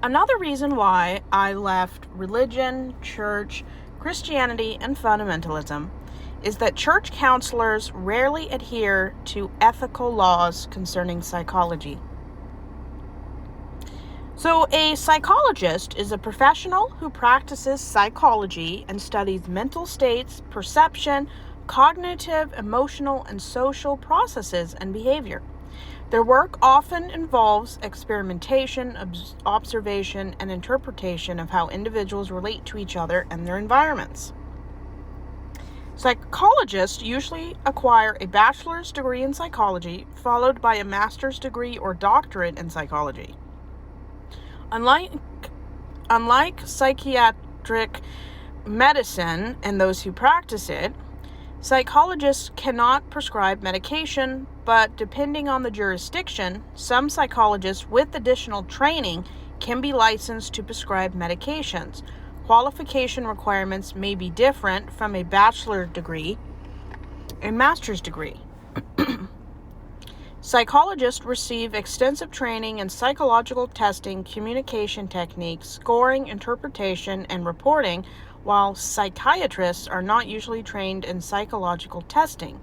Another reason why I left religion, church, Christianity, and fundamentalism is that church counselors rarely adhere to ethical laws concerning psychology. So, a psychologist is a professional who practices psychology and studies mental states, perception, cognitive, emotional, and social processes and behavior. Their work often involves experimentation, observation, and interpretation of how individuals relate to each other and their environments. Psychologists usually acquire a bachelor's degree in psychology, followed by a master's degree or doctorate in psychology. Unlike psychiatric medicine and those who practice it, psychologists cannot prescribe medication, but depending on the jurisdiction, some psychologists with additional training can be licensed to prescribe medications. Qualification requirements may be different from a bachelor's degree and master's degree. Psychologists receive extensive training in psychological testing, communication techniques, scoring, interpretation, and reporting, while psychiatrists are not usually trained in psychological testing.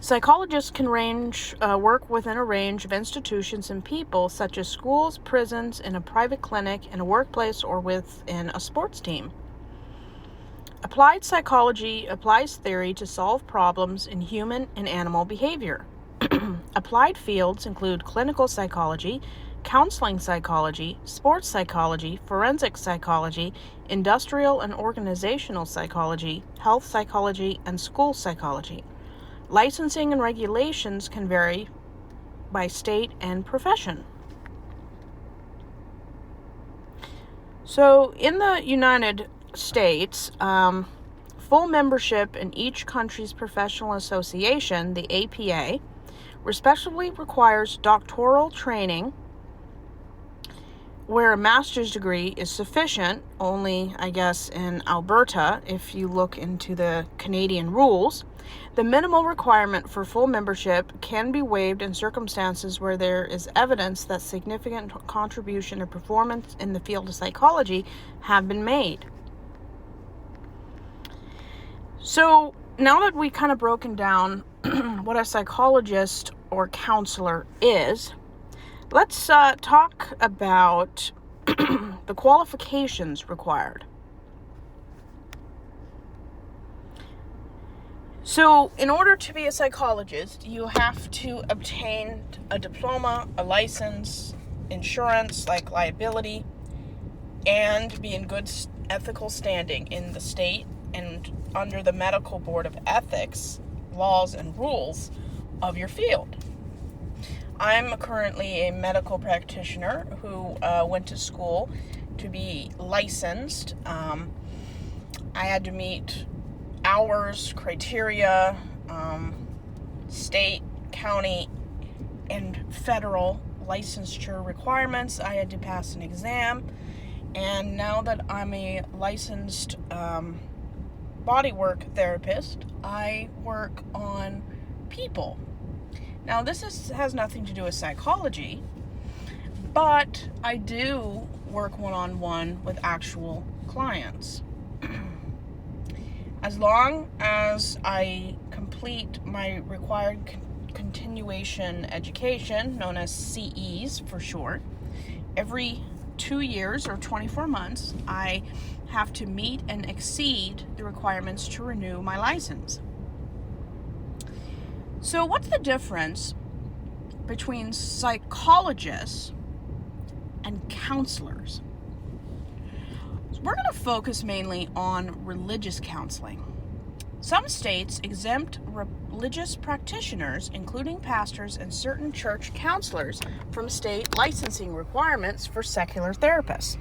Psychologists can work within a range of institutions and people, such as schools, prisons, in a private clinic, in a workplace, or within a sports team. Applied psychology applies theory to solve problems in human and animal behavior. Applied fields include clinical psychology, counseling psychology, sports psychology, forensic psychology, industrial and organizational psychology, health psychology, and school psychology. Licensing and regulations can vary by state and profession. So, in the United States, full membership in each country's professional association, the APA, respectively requires doctoral training, where a master's degree is sufficient, only, I guess, in Alberta, if you look into the Canadian rules. The minimal requirement for full membership can be waived in circumstances where there is evidence that significant contribution or performance in the field of psychology have been made. So now that we kind of broken down what a psychologist or counselor is, let's talk about the qualifications required. So, in order to be a psychologist, you have to obtain a diploma, a license, insurance like liability, and be in good ethical standing in the state and under the medical board of ethics, laws, and rules of your field. I'm currently a medical practitioner who went to school to be licensed. I had to meet hours, criteria, state, county, and federal licensure requirements. I had to pass an exam, and now that I'm a licensed bodywork therapist, I work on people. Now, this has nothing to do with psychology, but I do work one-on-one with actual clients. As long as I complete my required continuation education, known as CEs for short, every 2 years or 24 months, I have to meet and exceed the requirements to renew my license. So what's the difference between psychologists and counselors? We're going to focus mainly on religious counseling. Some states exempt religious practitioners, including pastors and certain church counselors, from state licensing requirements for secular therapists.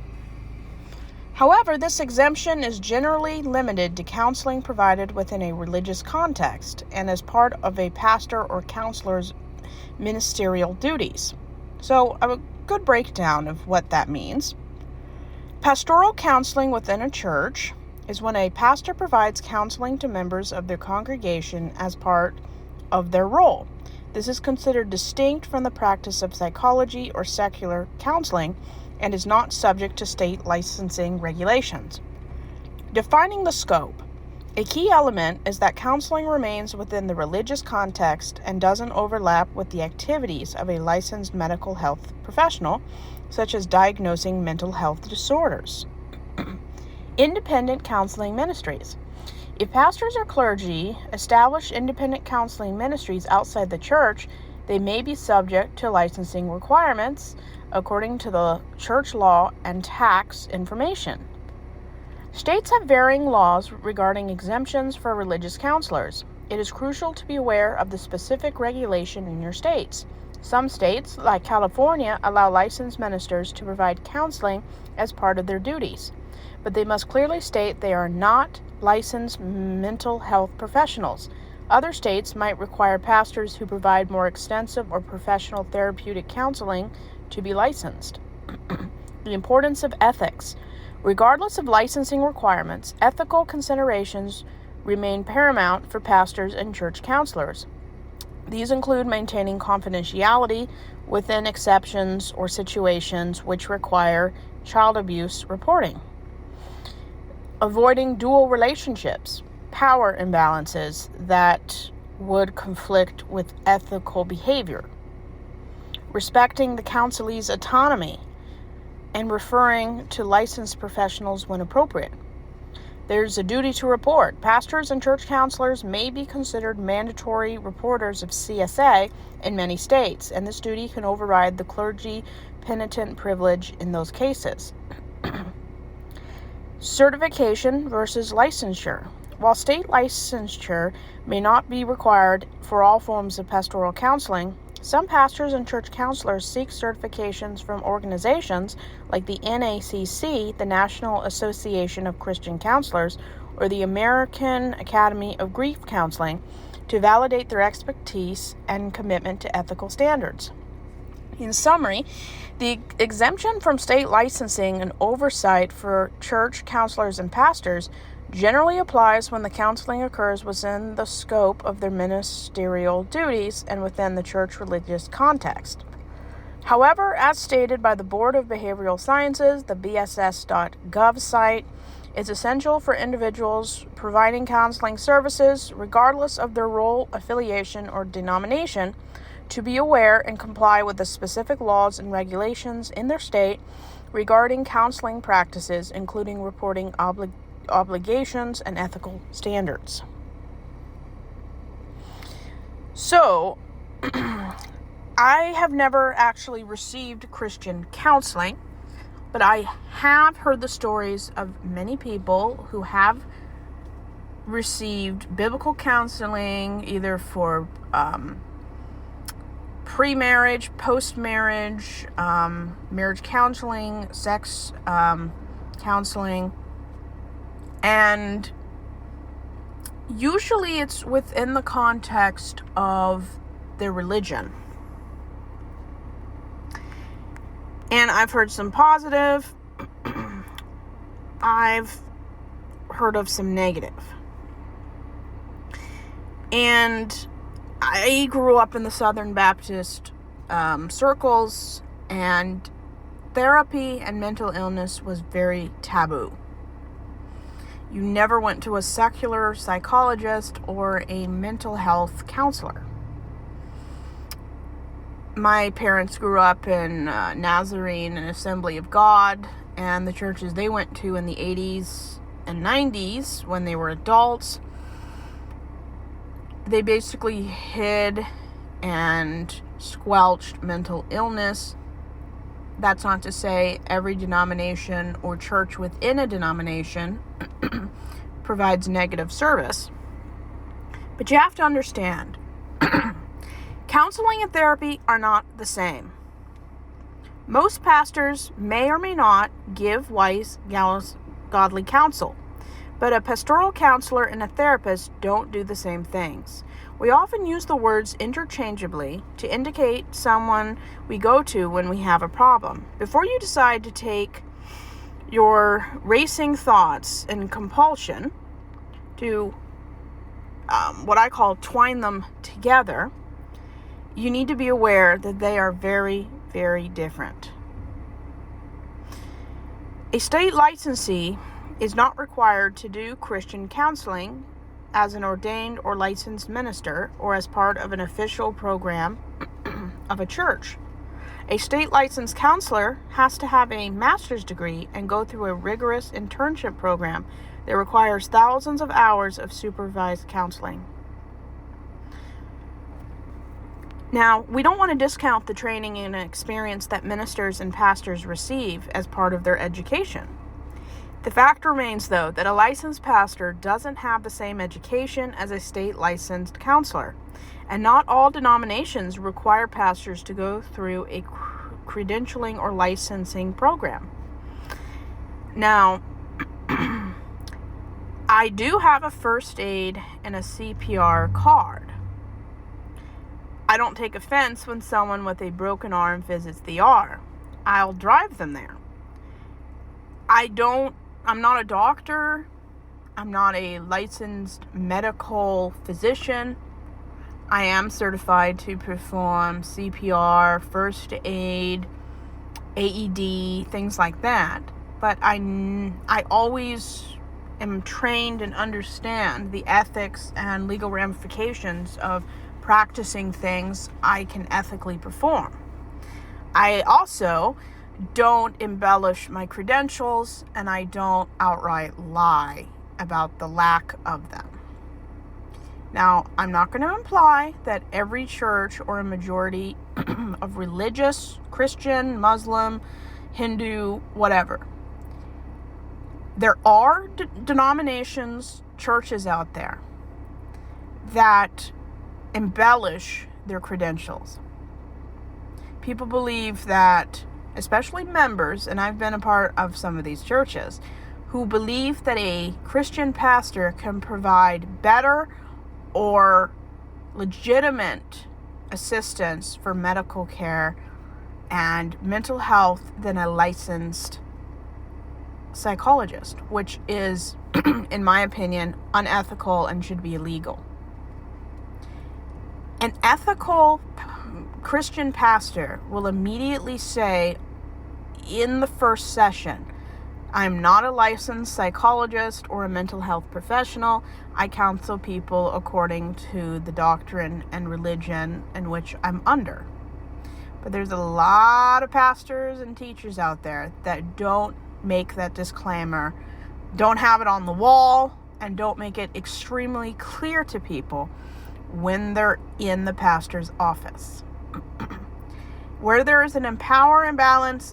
However, this exemption is generally limited to counseling provided within a religious context and as part of a pastor or counselor's ministerial duties. So, a good breakdown of what that means. Pastoral counseling within a church is when a pastor provides counseling to members of their congregation as part of their role. This is considered distinct from the practice of psychology or secular counseling and is not subject to state licensing regulations. Defining the scope. A key element is that counseling remains within the religious context and doesn't overlap with the activities of a licensed mental health professional, such as diagnosing mental health disorders. Independent counseling ministries. If pastors or clergy establish independent counseling ministries outside the church, they may be subject to licensing requirements according to the church law and tax information. States have varying laws regarding exemptions for religious counselors. It is crucial to be aware of the specific regulation in your states. Some states, like California, allow licensed ministers to provide counseling as part of their duties, but they must clearly state they are not licensed mental health professionals. Other states might require pastors who provide more extensive or professional therapeutic counseling to be licensed. The importance of ethics. Regardless of licensing requirements, ethical considerations remain paramount for pastors and church counselors. These include maintaining confidentiality within exceptions or situations which require child abuse reporting, avoiding dual relationships, power imbalances that would conflict with ethical behavior, respecting the counselee's autonomy, and referring to licensed professionals when appropriate. There's a duty to report. Pastors and church counselors may be considered mandatory reporters of CSA in many states, and this duty can override the clergy penitent privilege in those cases. Certification versus licensure. While state licensure may not be required for all forms of pastoral counseling, some pastors and church counselors seek certifications from organizations like the NACC, the National Association of Christian Counselors, or the American Academy of Grief Counseling, to validate their expertise and commitment to ethical standards. In summary, the exemption from state licensing and oversight for church counselors and pastors generally applies when the counseling occurs within the scope of their ministerial duties and within the church religious context. However, as stated by the Board of Behavioral Sciences, the bss.gov site, it's essential for individuals providing counseling services, regardless of their role, affiliation, or denomination, to be aware and comply with the specific laws and regulations in their state regarding counseling practices, including reporting obligations and ethical standards. So, I have never actually received Christian counseling, but I have heard the stories of many people who have received biblical counseling, either for pre-marriage, post-marriage, marriage counseling, sex counseling, and usually it's within the context of their religion. And I've heard some positive, I've heard of some negative. And I grew up in the Southern Baptist circles, and therapy and mental illness was very taboo. You never went to a secular psychologist or a mental health counselor. My parents grew up in Nazarene and Assembly of God, and the churches they went to in the 80s and 90s when they were adults, they basically hid and squelched mental illness. That's not to say every denomination or church within a denomination provides negative service. But you have to understand, counseling and therapy are not the same. Most pastors may or may not give wise, godly counsel, but a pastoral counselor and a therapist don't do the same things. We often use the words interchangeably to indicate someone we go to when we have a problem. Before you decide to take your racing thoughts and compulsion to what I call twine them together, you need to be aware that they are very, very different. A state licensee is not required to do Christian counseling as an ordained or licensed minister or as part of an official program of a church. A state licensed counselor has to have a master's degree and go through a rigorous internship program that requires thousands of hours of supervised counseling. Now, we don't want to discount the training and experience that ministers and pastors receive as part of their education. The fact remains, though, that a licensed pastor doesn't have the same education as a state licensed counselor, and not all denominations require pastors to go through a credentialing or licensing program. Now, I do have a first aid and a CPR card. I don't take offense when someone with a broken arm visits the ER. I'll drive them there. I'm not a doctor. I'm not a licensed medical physician. I am certified to perform CPR, first aid, AED, things like that. But I always am trained and understand the ethics and legal ramifications of practicing things I can ethically perform. I also don't embellish my credentials, and I don't outright lie about the lack of them. Now, I'm not going to imply that every church or a majority of religious, Christian, Muslim, Hindu, whatever. There are denominations, churches out there that embellish their credentials. People believe that, especially members, and I've been a part of some of these churches, who believe that a Christian pastor can provide better or legitimate assistance for medical care and mental health than a licensed psychologist, which is, in my opinion, unethical and should be illegal. An ethical Christian pastor will immediately say in the first session, I'm not a licensed psychologist or a mental health professional. I counsel people according to the doctrine and religion in which I'm under. But there's a lot of pastors and teachers out there that don't make that disclaimer, don't have it on the wall, and don't make it extremely clear to people when they're in the pastor's office. Where there is an power imbalance